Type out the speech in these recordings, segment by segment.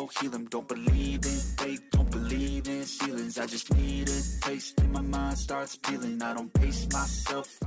go heal them. Don't believe in fate, don't believe in ceilings. I just need a taste and my mind starts peeling. I don't pace myself.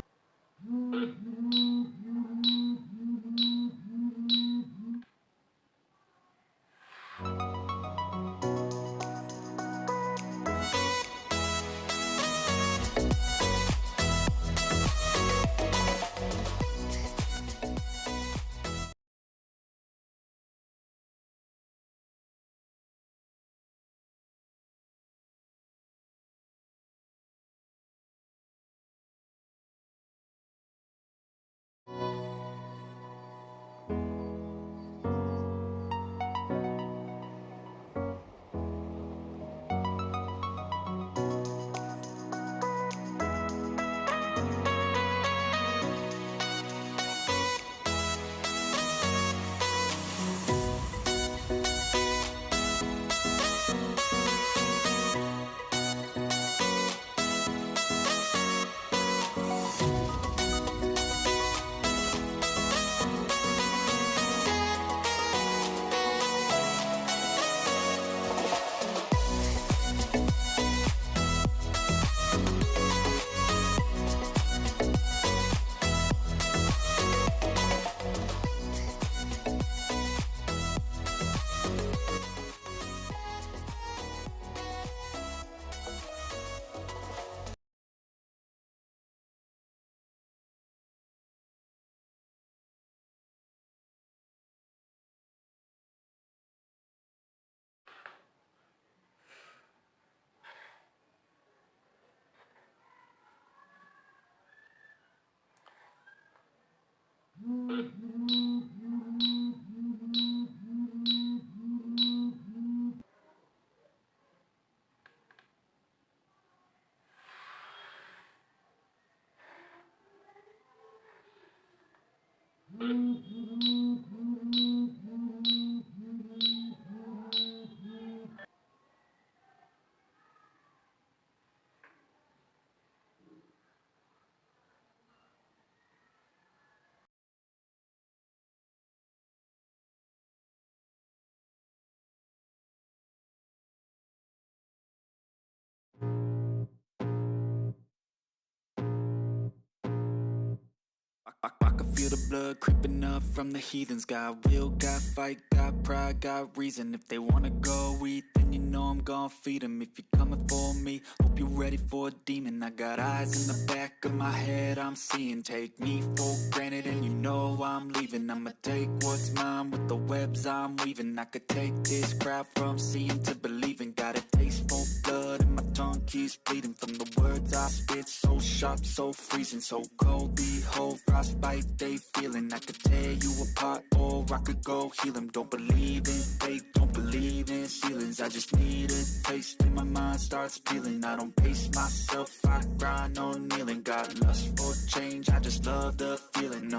I can feel the blood creeping up from the heathens. Got will, got fight, got pride, got reason. If they wanna go eat, then you know I'm gon' feed them. If you're coming for me, hope you're ready for a demon. I got eyes in the back of my head, I'm seeing. Take me for granted and you know I'm leaving. I'ma take what's mine with the webs I'm weaving. I could take this crowd from seeing to believing. Got a taste for blood and my tongue keeps bleeding. From the words I spit, so sharp, so freezing. So cold, behold, frostbite they feeling. I could tear you apart or I could go heal them. Don't believe in fate, don't believe in ceilings. I just need a taste and my mind starts peeling. I don't pace myself, I grind on kneeling. Got lust for change, I just love the feeling.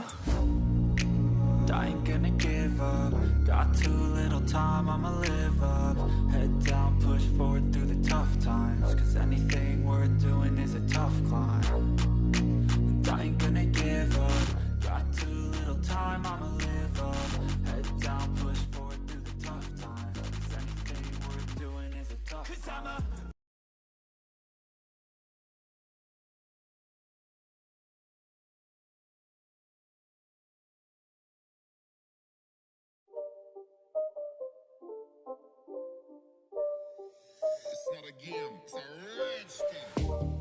I ain't gonna give up. Got too little time, I'ma live up. Head down, push forward through the tough times. Cause anything worth doing is a tough climb. And I ain't gonna give up. Got too little time, I'ma live up. Head down, push forward through the tough times. Cause anything worth doing is a tough climb. It's not a game, it's a rage thing.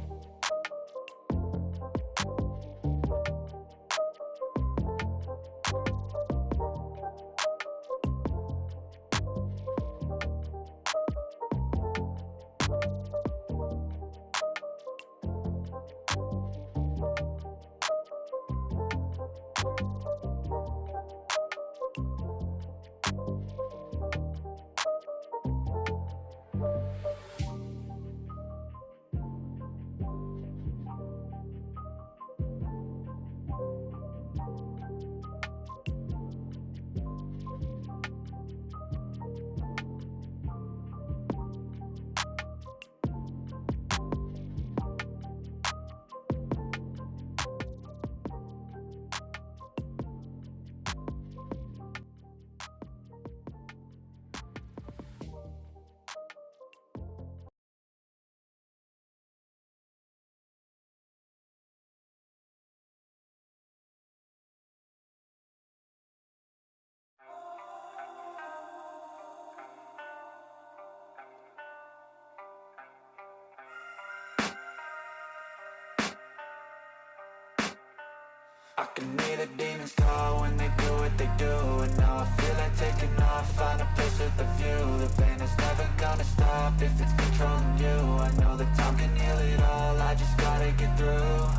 I can hear the demons call when they do what they do. And now I feel like taking off, find a place with a view. The pain is never gonna stop if it's controlling you. I know that time can heal it all, I just gotta get through.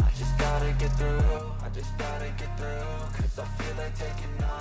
I just gotta get through, I just gotta get through. Cause I feel like taking off.